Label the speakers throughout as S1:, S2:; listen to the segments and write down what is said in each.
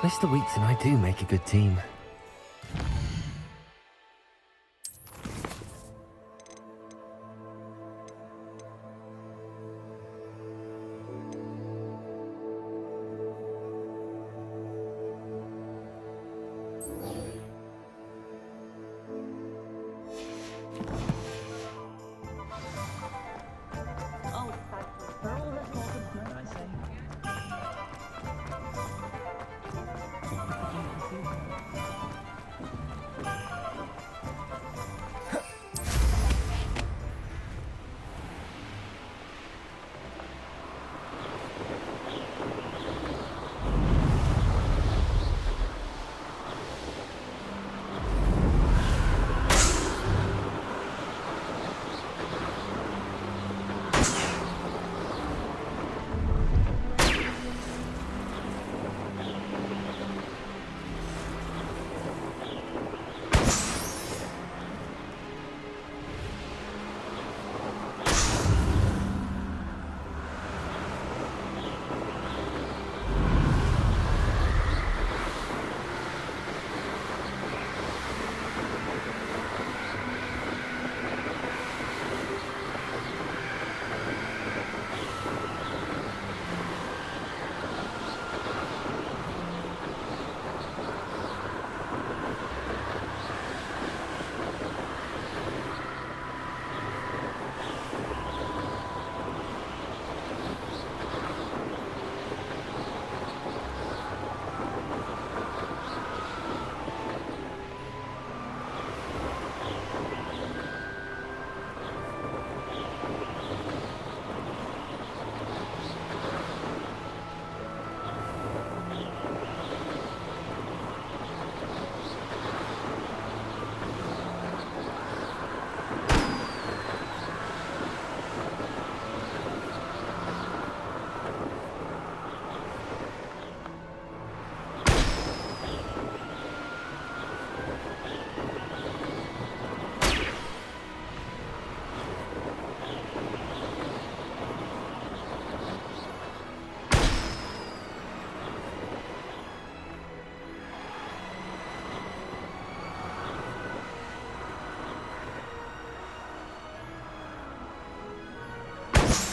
S1: Mr. Weeks and I do make a good team.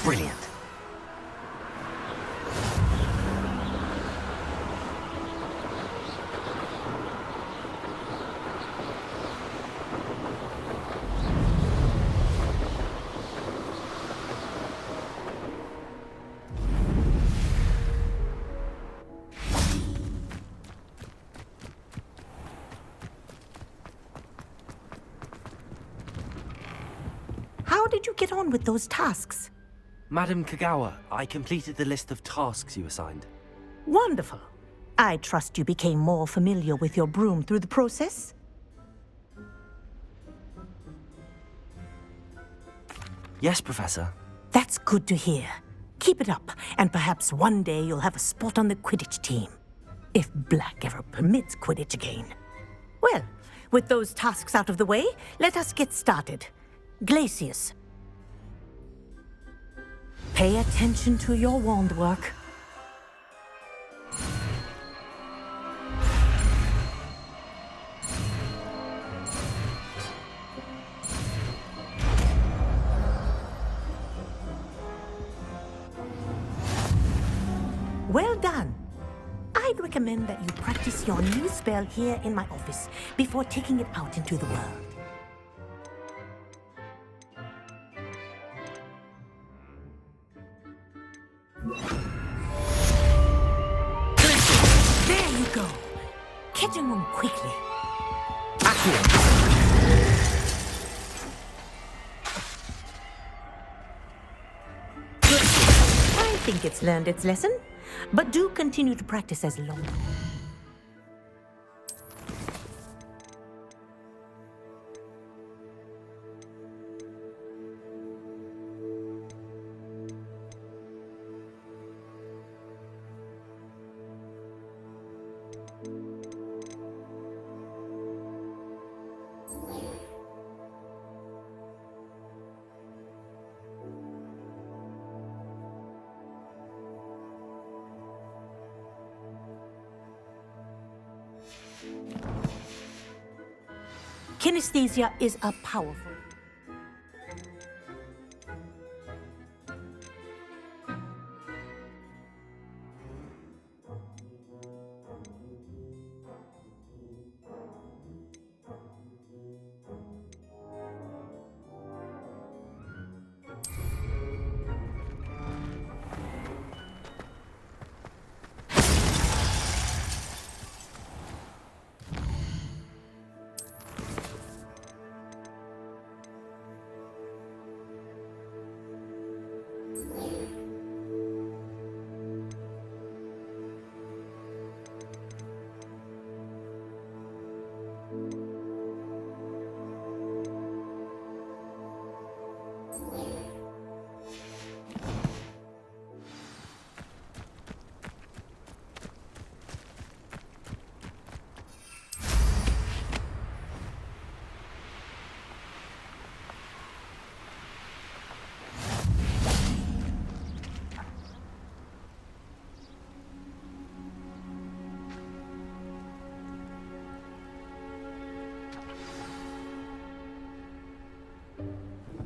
S1: Brilliant.
S2: How did you get on with those tasks?
S1: Madam Kagawa, I completed the list of tasks you assigned.
S2: Wonderful. I trust you became more familiar with your broom through the process?
S1: Yes, Professor.
S2: That's good to hear. Keep it up, and perhaps one day you'll have a spot on the Quidditch team. If Black ever permits Quidditch again. Well, with those tasks out of the way, let us get started. GLACIUS. Pay attention to your wand work. Well done. I'd recommend that you practice your new spell here in my office before taking it out into the world. There you go. Catching them quickly. I think it's learned its lesson, but do continue to practice as long. kinesthesia is a powerful...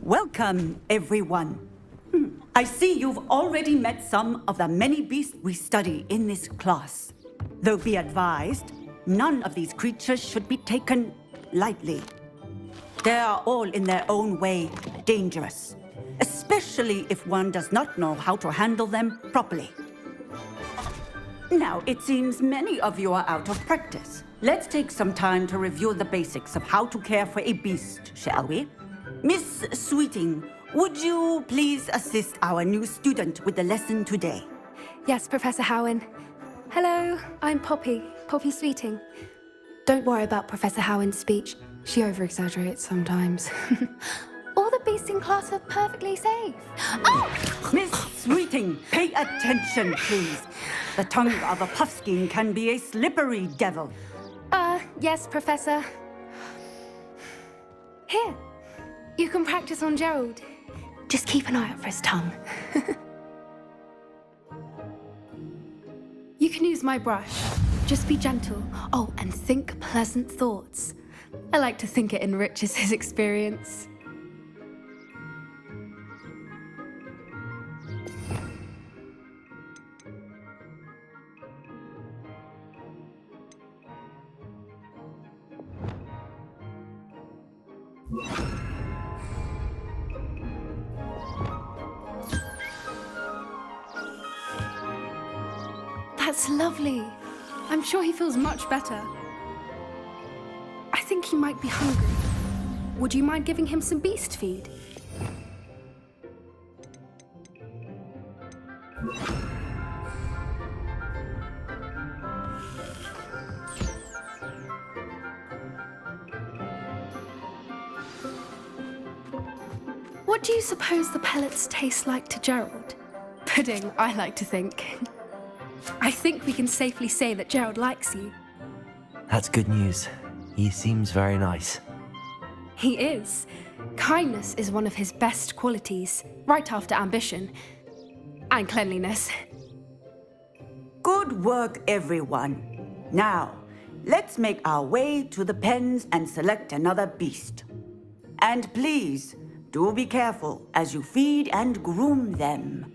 S3: Welcome, everyone. I see you've already met some of the many beasts we study in this class. Though be advised, none of these creatures should be taken lightly. They are all in their own way dangerous, especially if one does not know how to handle them properly. Now, it seems many of you are out of practice. Let's take some time to review the basics of how to care for a beast, shall we? Miss Sweeting, would you please assist our new student with the lesson today?
S4: Yes, Professor Howen. Hello, I'm Poppy Sweeting. Don't worry about Professor Howen's speech. She over-exaggerates sometimes. All the beasts in class are perfectly safe. Oh!
S3: Miss Sweeting, pay attention, please. The tongue of a puffskein can be a slippery devil.
S4: Yes, Professor. Here, you can practice on Gerald. Just keep an eye out for his tongue. You can use my brush. Just be gentle. Oh, and think pleasant thoughts. I like to think it enriches his experience. That's lovely. I'm sure he feels much better. I think he might be hungry. Would you mind giving him some beast feed? What do you suppose the pellets taste like to Gerald? Pudding, I like to think. I think we can safely say that Gerald likes you.
S1: That's good news. He seems very nice.
S4: He is. Kindness is one of his best qualities, right after ambition. And cleanliness.
S3: Good work, everyone. Now, let's make our way to the pens and select another beast. And please, do be careful as you feed and groom them.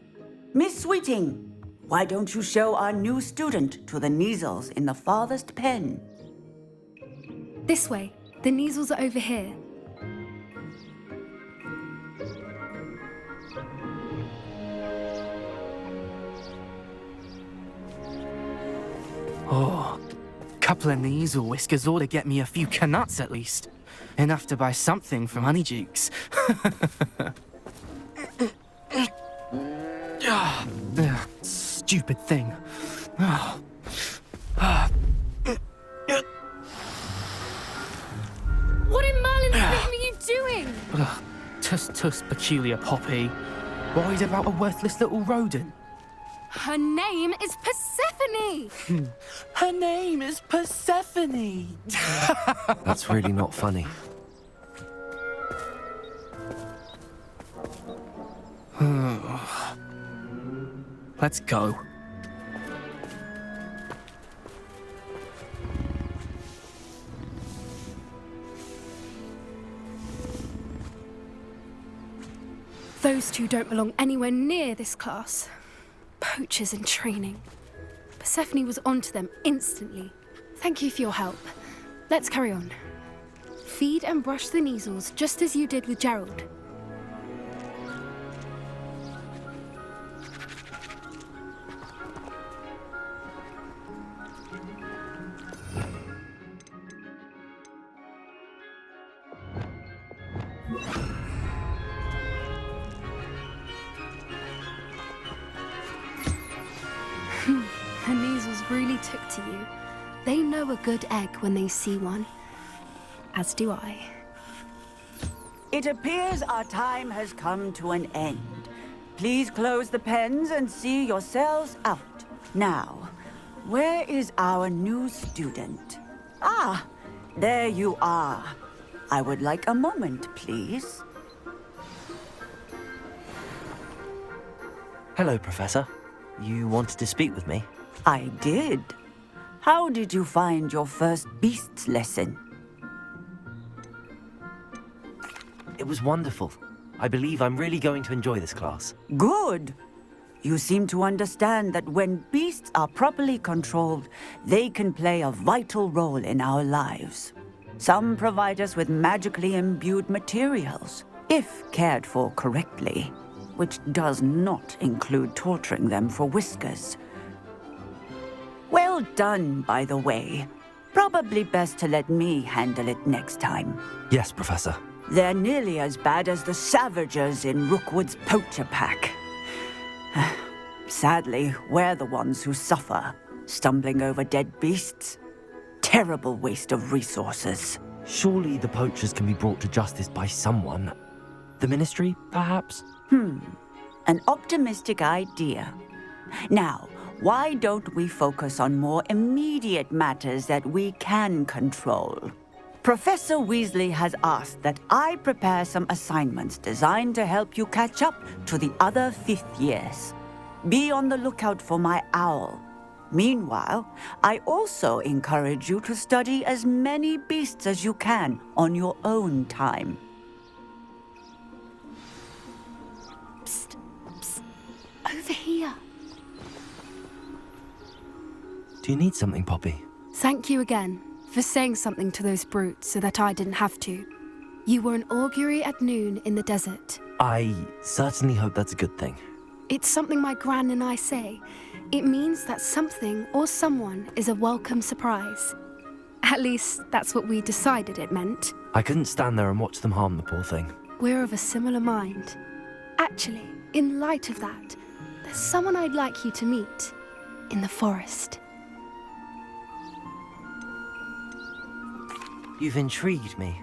S3: Miss Sweeting, why don't you show our new student to the Neasels in the farthest pen?
S4: This way. The Neasels are over here.
S5: Oh, couple of Neasel whiskers ought to get me a few canuts at least. Enough to buy something from Honeydukes. Stupid thing.
S4: What in Merlin's name are you doing?
S5: Tuss, peculiar Poppy. Worried about a worthless little rodent?
S4: Her name is Persephone!
S5: Her name is Persephone!
S1: That's really not funny.
S5: Let's go.
S4: Those two don't belong anywhere near this class. Poachers in training. Persephone was onto them instantly. Thank you for your help. Let's carry on. Feed and brush the measles just as you did with Gerald. Her measles really took to you. They know a good egg when they see one. As do I.
S3: It appears our time has come to an end. Please close the pens and see yourselves out. Now, where is our new student? Ah, there you are. I would like a moment, please.
S1: Hello, Professor. You wanted to speak with me?
S3: I did. How did you find your first beasts lesson?
S1: It was wonderful. I believe I'm really going to enjoy this class.
S3: Good. You seem to understand that when beasts are properly controlled, they can play a vital role in our lives. Some provide us with magically imbued materials, if cared for correctly, which does not include torturing them for whiskers. Well done, by the way. Probably best to let me handle it next time.
S1: Yes, Professor.
S3: They're nearly as bad as the Savagers in Rookwood's poacher pack. Sadly, we're the ones who suffer, stumbling over dead beasts. Terrible waste of resources.
S1: Surely the poachers can be brought to justice by someone. The Ministry, perhaps?
S3: An optimistic idea. Now, why don't we focus on more immediate matters that we can control? Professor Weasley has asked that I prepare some assignments designed to help you catch up to the other fifth years. Be on the lookout for my owl. Meanwhile, I also encourage you to study as many beasts as you can on your own time.
S4: Psst, psst. Over here.
S1: Do you need something, Poppy?
S4: Thank you again for saying something to those brutes so that I didn't have to. You were an augury at noon in the desert.
S1: I certainly hope that's a good thing.
S4: It's something my gran and I say. It means that something or someone is a welcome surprise. At least, that's what we decided it meant.
S1: I couldn't stand there and watch them harm the poor thing.
S4: We're of a similar mind. Actually, in light of that, there's someone I'd like you to meet in the forest.
S1: You've intrigued me.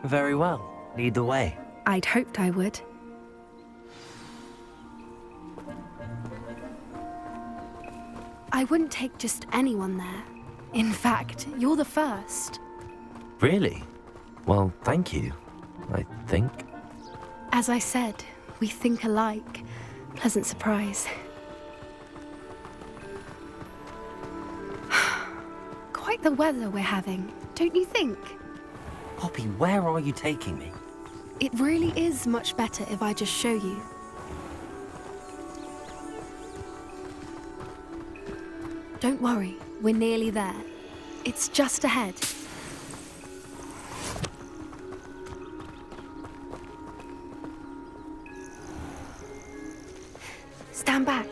S1: Very well. Lead the way.
S4: I'd hoped I would. I wouldn't take just anyone there. In fact, you're the first.
S1: Really? Well, thank you, I think.
S4: As I said, we think alike. Pleasant surprise. Quite the weather we're having, don't you think?
S1: Poppy, where are you taking me?
S4: It really is much better if I just show you. Don't worry, we're nearly there. It's just ahead. Stand back.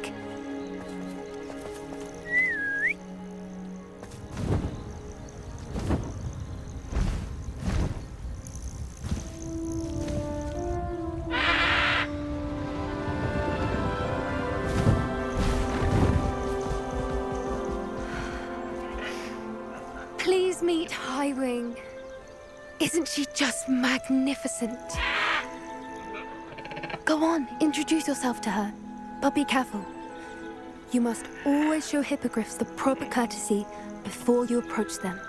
S4: Please meet Highwing. Isn't she just magnificent? Go on, introduce yourself to her. But be careful. You must always show hippogriffs the proper courtesy before you approach them.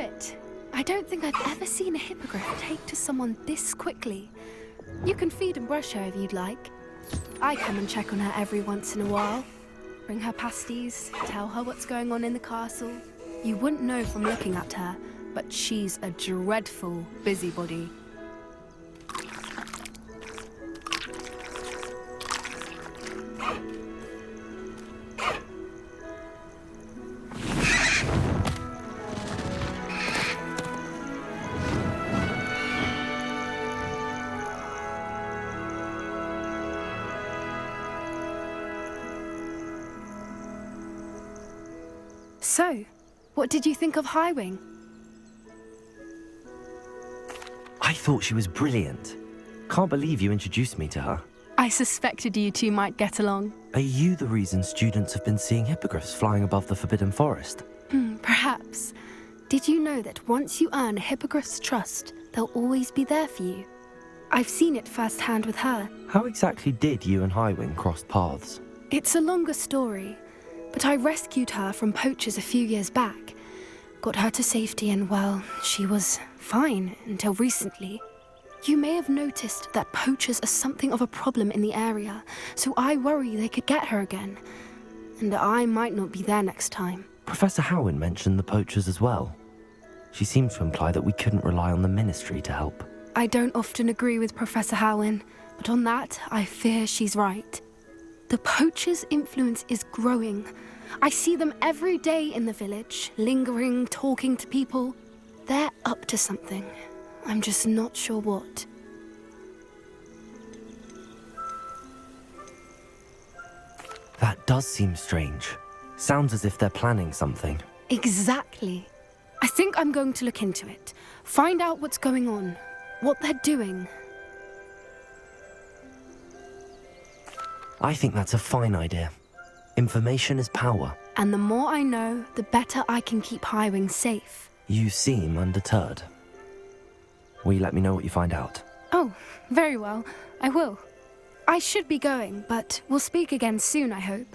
S4: it. I don't think I've ever seen a hippogriff take to someone this quickly. You can feed and brush her if you'd like. I come and check on her every once in a while. Bring her pasties, tell her what's going on in the castle. You wouldn't know from looking at her, but she's a dreadful busybody. So, what did you think of Highwing?
S1: I thought she was brilliant. Can't believe you introduced me to her.
S4: I suspected you two might get along.
S1: Are you the reason students have been seeing hippogriffs flying above the Forbidden Forest?
S4: Perhaps. Did you know that once you earn a hippogriff's trust, they'll always be there for you? I've seen it firsthand with her.
S1: How exactly did you and Highwing cross paths?
S4: It's a longer story, but I rescued her from poachers a few years back. Got her to safety and, well, she was fine until recently. You may have noticed that poachers are something of a problem in the area, so I worry they could get her again. And I might not be there next time.
S1: Professor Howin mentioned the poachers as well. She seemed to imply that we couldn't rely on the Ministry to help.
S4: I don't often agree with Professor Howin, but on that, I fear she's right. The poachers' influence is growing. I see them every day in the village, lingering, talking to people. They're up to something. I'm just not sure what.
S1: That does seem strange. Sounds as if they're planning something.
S4: Exactly. I think I'm going to look into it. Find out what's going on, what they're doing.
S1: I think that's a fine idea. Information is power.
S4: And the more I know, the better I can keep Highwing safe.
S1: You seem undeterred. Will you let me know what you find out?
S4: Oh, very well. I will. I should be going, but we'll speak again soon, I hope.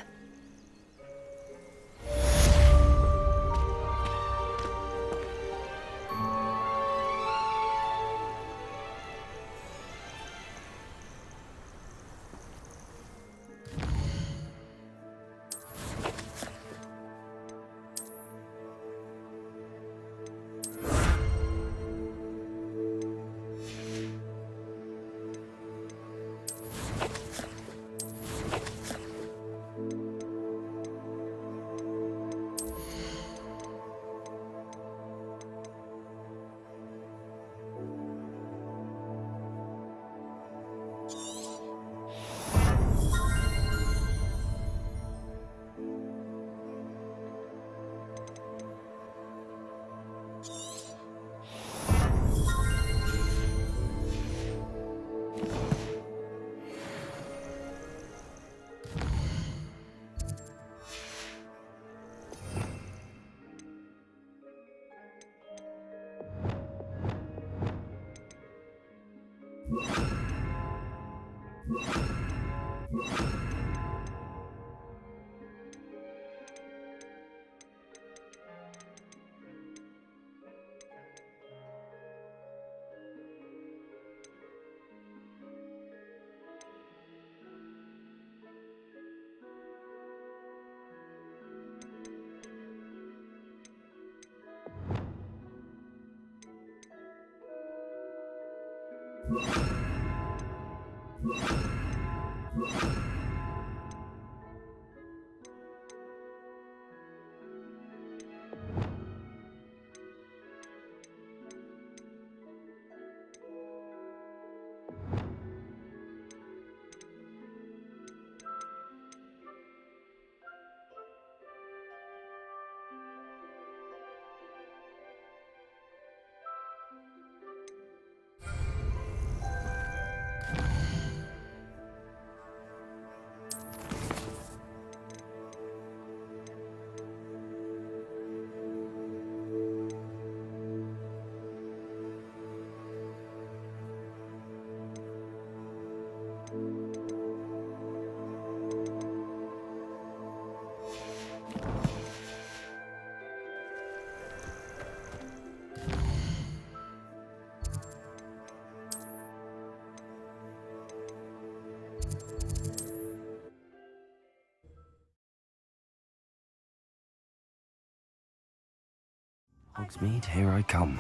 S1: Hogsmeade, here I come.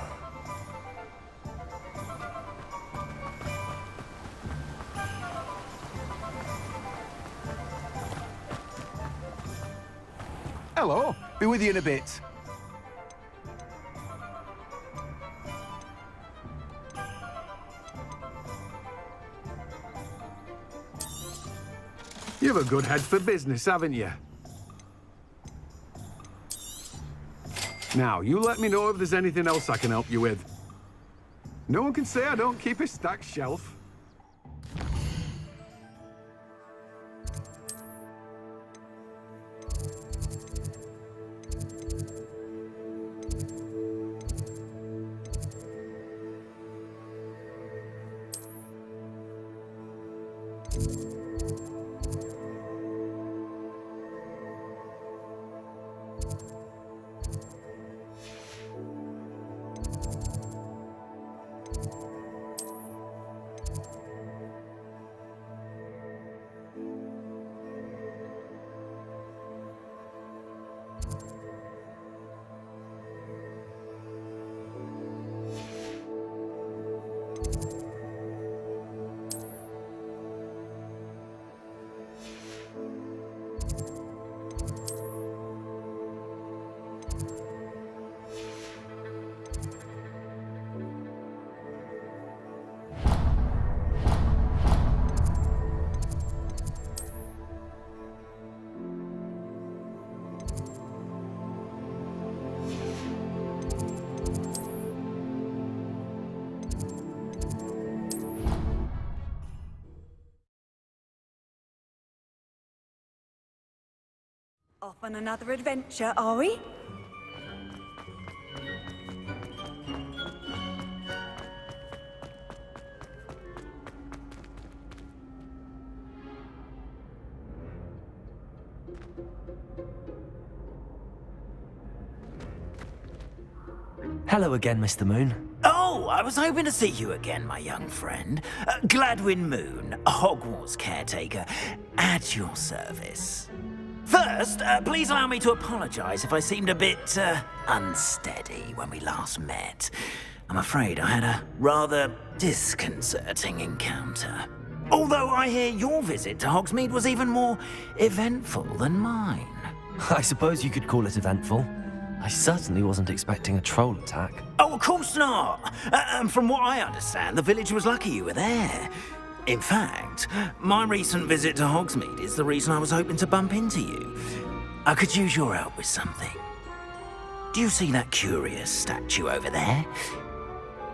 S6: Hello, be with you in a bit. You've a good head for business, haven't you? Now, you let me know if there's anything else I can help you with. No one can say I don't keep a stacked shelf.
S7: Off on another adventure, are we?
S1: Hello again, Mr. Moon.
S8: Oh, I was hoping to see you again, my young friend. Gladwin Moon, Hogwarts caretaker, at your service. First, please allow me to apologize if I seemed a bit, unsteady when we last met. I'm afraid I had a rather disconcerting encounter. Although I hear your visit to Hogsmeade was even more eventful than mine.
S1: I suppose you could call it eventful. I certainly wasn't expecting a troll attack.
S8: Oh, of course not. And from what I understand, the village was lucky you were there. In fact, my recent visit to Hogsmeade is the reason I was hoping to bump into you. I could use your help with something. Do you see that curious statue over there?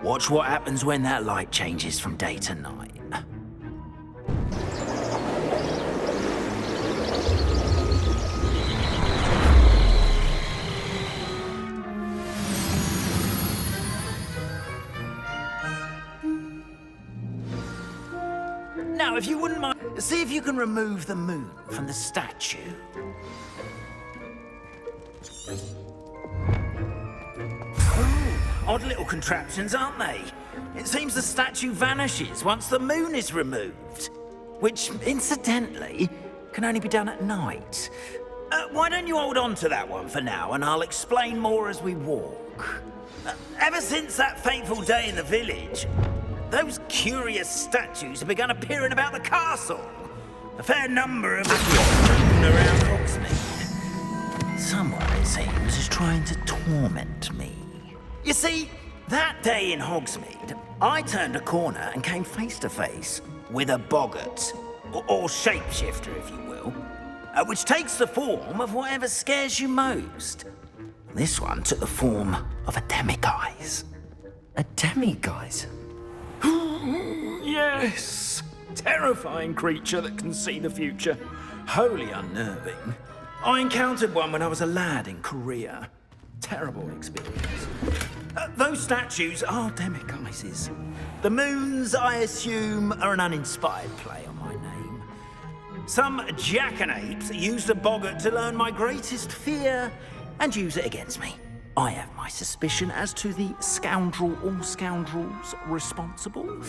S8: Watch what happens when that light changes from day to night. Now, if you wouldn't mind, see if you can remove the moon from the statue. Odd little contraptions, aren't they? It seems the statue vanishes once the moon is removed. Which, incidentally, can only be done at night. Why don't you hold on to that one for now, and I'll explain more as we walk. Ever since that fateful day in the village, those curious statues have begun appearing about the castle. A fair number of them around Hogsmeade. Someone, it seems, is trying to torment me. You see, that day in Hogsmeade, I turned a corner and came face to face with a boggart, or shapeshifter, if you will, which takes the form of whatever scares you most. This one took the form of a demiguise.
S1: A demiguise?
S8: Yes! Terrifying creature that can see the future. Wholly unnerving. I encountered one when I was a lad in Korea. Terrible experience. Those statues are demiguises. The moons, I assume, are an uninspired play on my name. Some jackanapes used a boggart to learn my greatest fear and use it against me. I have my suspicion as to the scoundrel or scoundrels responsible.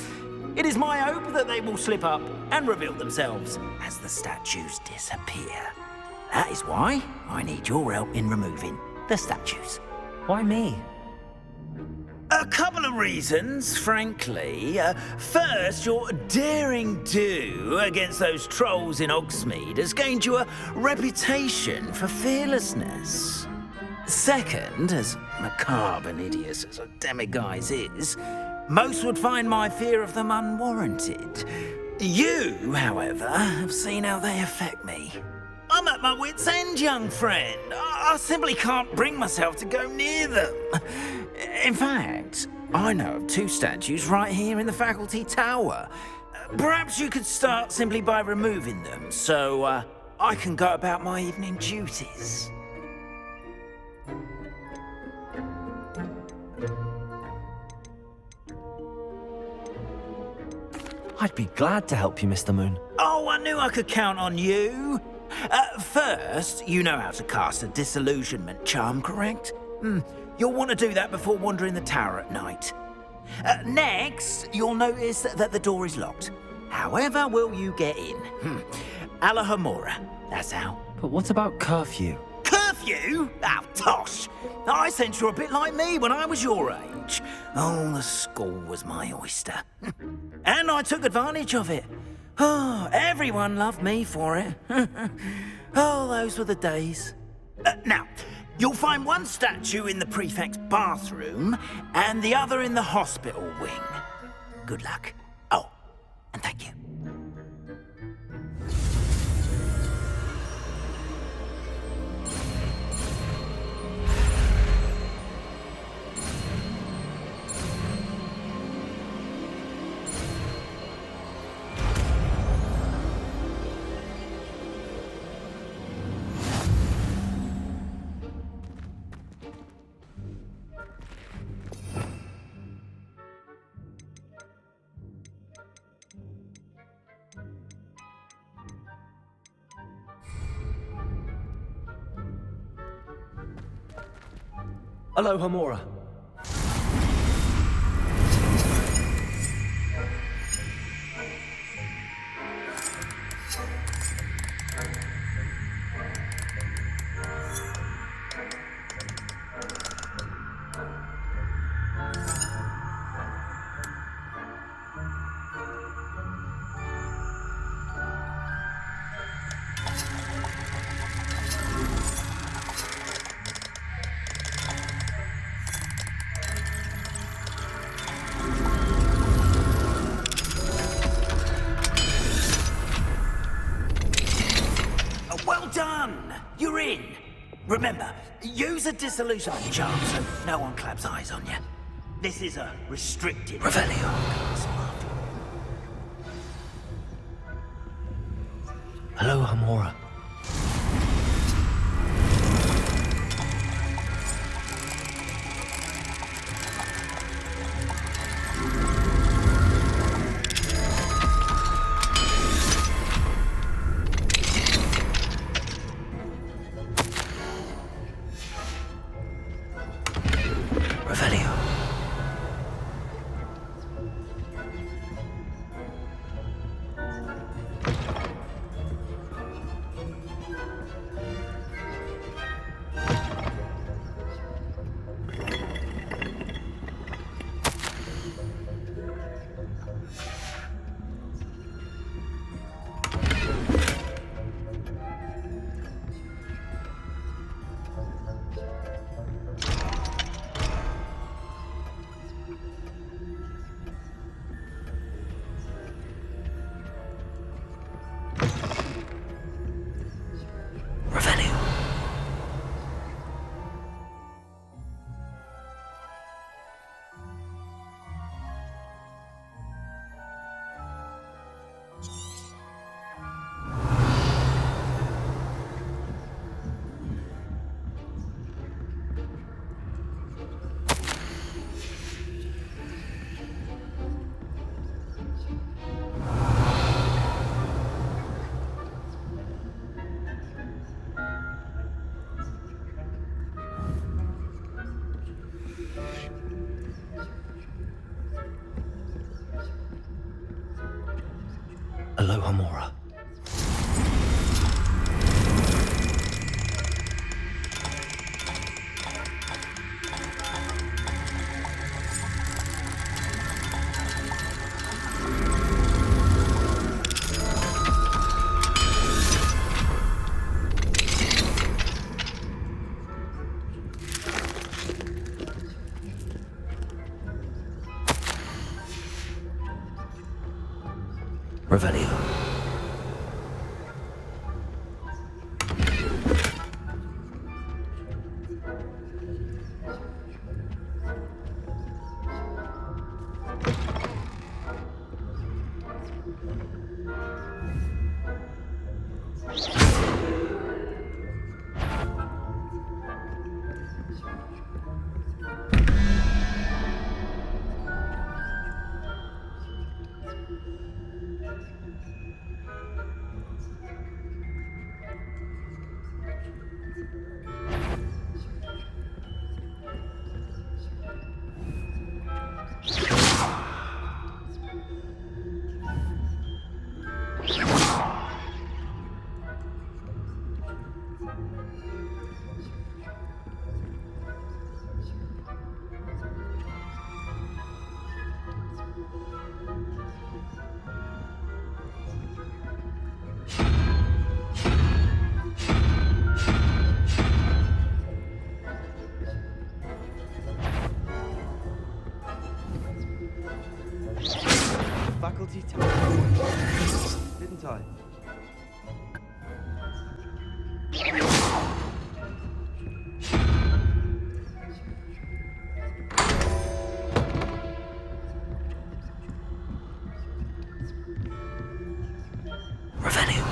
S8: It is my hope that they will slip up and reveal themselves as the statues disappear. That is why I need your help in removing the statues.
S1: Why me?
S8: A couple of reasons, frankly. First, your daring do against those trolls in Hogsmeade has gained you a reputation for fearlessness. Second, as macabre and hideous as a demiguise is, most would find my fear of them unwarranted. You, however, have seen how they affect me. I'm at my wit's end, young friend. I simply can't bring myself to go near them. In fact, I know of 2 statues right here in the faculty tower. Perhaps you could start simply by removing them, so I can go about my evening duties.
S1: I'd be glad to help you, Mr. Moon.
S8: Oh, I knew I could count on you. First, you know how to cast a disillusionment charm, correct? You'll want to do that before wandering the tower at night. Next, you'll notice that the door is locked. However will you get in? Alahomora, that's how.
S1: But what about curfew?
S8: Curfew? Oh, tosh. I sense you're a bit like me when I was your age. Oh, the school was my oyster. And I took advantage of it. Oh, everyone loved me for it. Oh, those were the days. Now, you'll find one statue in the prefect's bathroom and the other in the hospital wing. Good luck. Oh, and thank you.
S1: Alohomora.
S8: You're in. Remember, use a disillusionment charm so no one claps eyes on you. This is a restricted Revelio.
S1: Alohomora. Alohomora. Revelio.
S9: Faculty time. Didn't I?
S1: Revelio.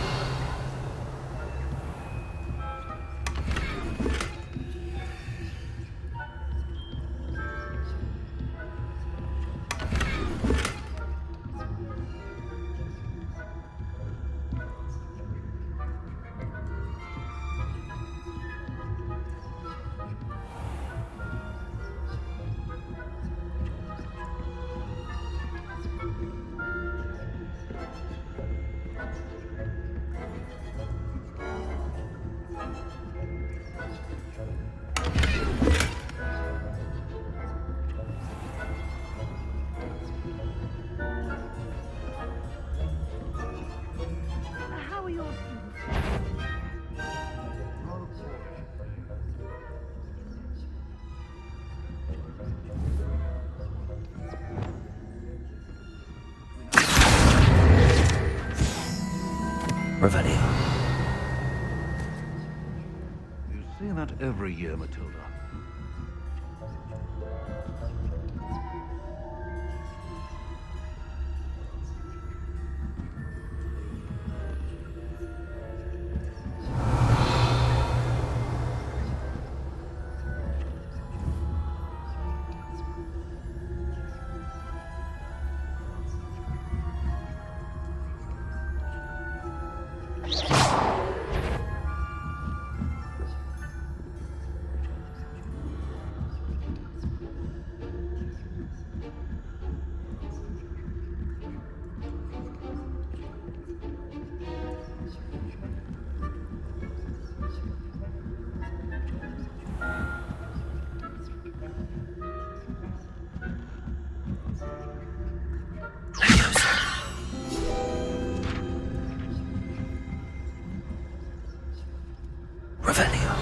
S7: How are your
S1: Revelio.
S6: You say that every year, Matilda.
S1: Revelio.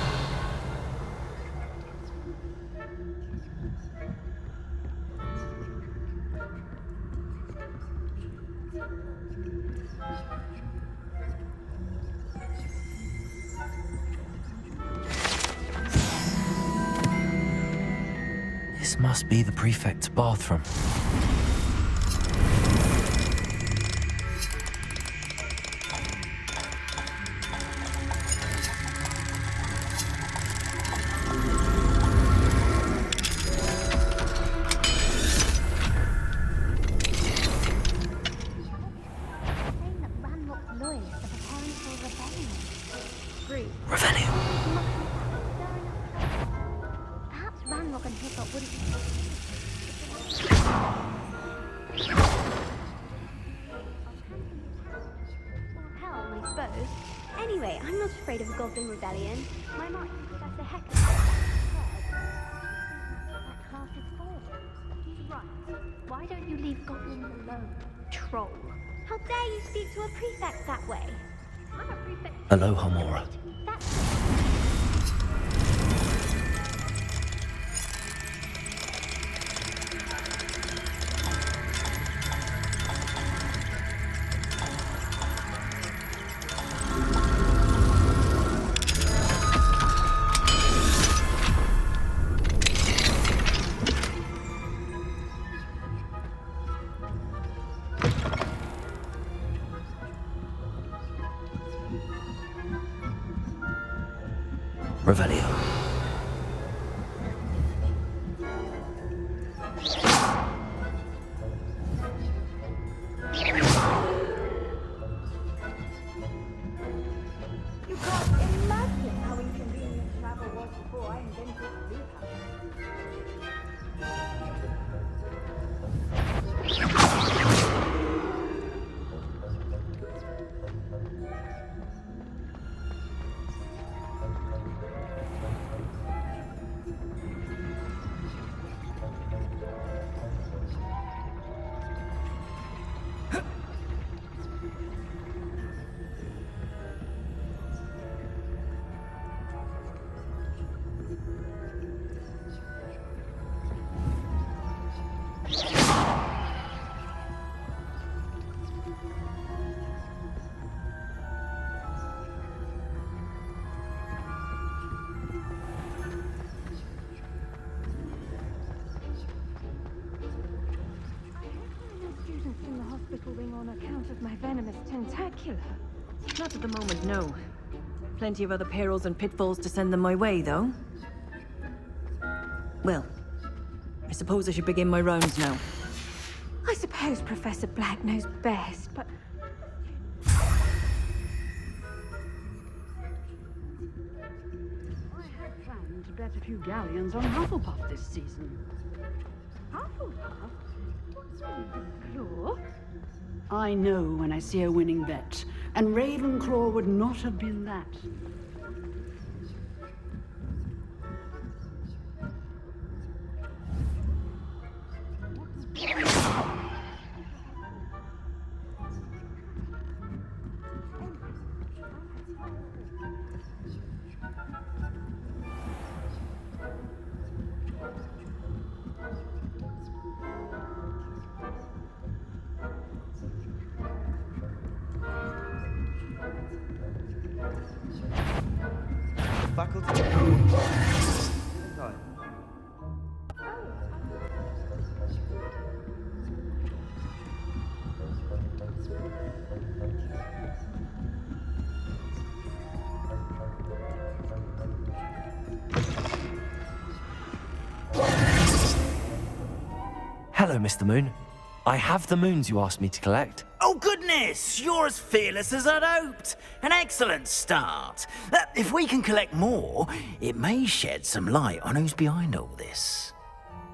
S1: This must be the prefect's bathroom. Revelio.
S7: Perhaps Ranrock and Hiccup wouldn't. Hell, I suppose. Anyway, I'm not afraid of a goblin rebellion. My mark is Professor Heck. That class is full. Right. Why don't you leave goblins alone, troll? How dare you speak to a prefect that way? I'm a prefect.
S1: Aloha, Mora.
S7: In the hospital wing on account of my venomous tentacular.
S10: Not at the moment, no. Plenty of other perils and pitfalls to send them my way, though. Well, I suppose I should begin my rounds now.
S7: I suppose Professor Black knows best, but...
S11: I had planned to bet a few galleons on Hufflepuff this season.
S7: Hufflepuff? What's Ravenclaw?
S11: I know when I see a winning bet, and Ravenclaw would not have been that.
S9: Faculty. Didn't I?
S1: Hello, Mr. Moon. I have the moons you asked me to collect.
S8: Oh, goodness! You're as fearless as I'd hoped. An excellent start. If we can collect more, it may shed some light on who's behind all this.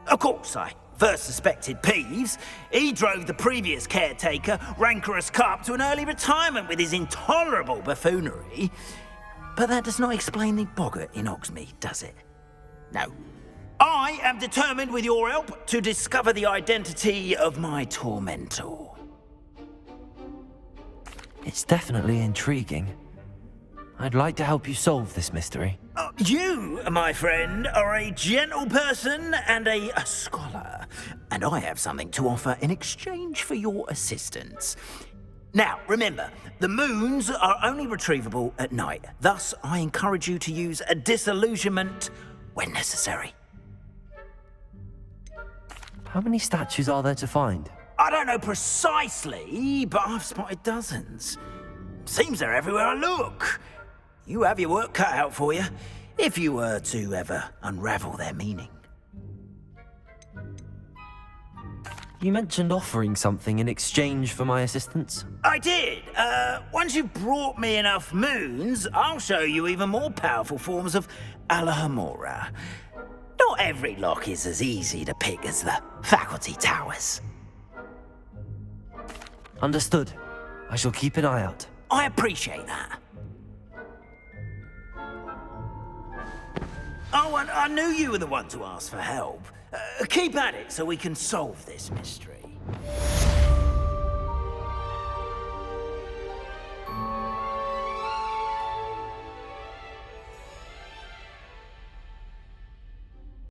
S8: Of course, I first suspected Peeves. He drove the previous caretaker, Rancorous Carp, to an early retirement with his intolerable buffoonery. But that does not explain the boggart in Hogsmeade, does it? No. I am determined, with your help, to discover the identity of my tormentor.
S1: It's definitely intriguing. I'd like to help you solve this mystery.
S8: You, my friend, are a gentle person and a scholar, and I have something to offer in exchange for your assistance. Now, remember, the moons are only retrievable at night. Thus, I encourage you to use a disillusionment when necessary.
S1: How many statues are there to find?
S8: I don't know precisely, but I've spotted dozens. Seems they're everywhere I look. You have your work cut out for you, if you were to ever unravel their meaning.
S1: You mentioned offering something in exchange for my assistance.
S8: I did. Once you've brought me enough moons, I'll show you even more powerful forms of Alohomora. Not every lock is as easy to pick as the faculty towers.
S1: Understood. I shall keep an eye out.
S8: I appreciate that. Oh, and I knew you were the one to ask for help. Keep at it so we can solve this mystery.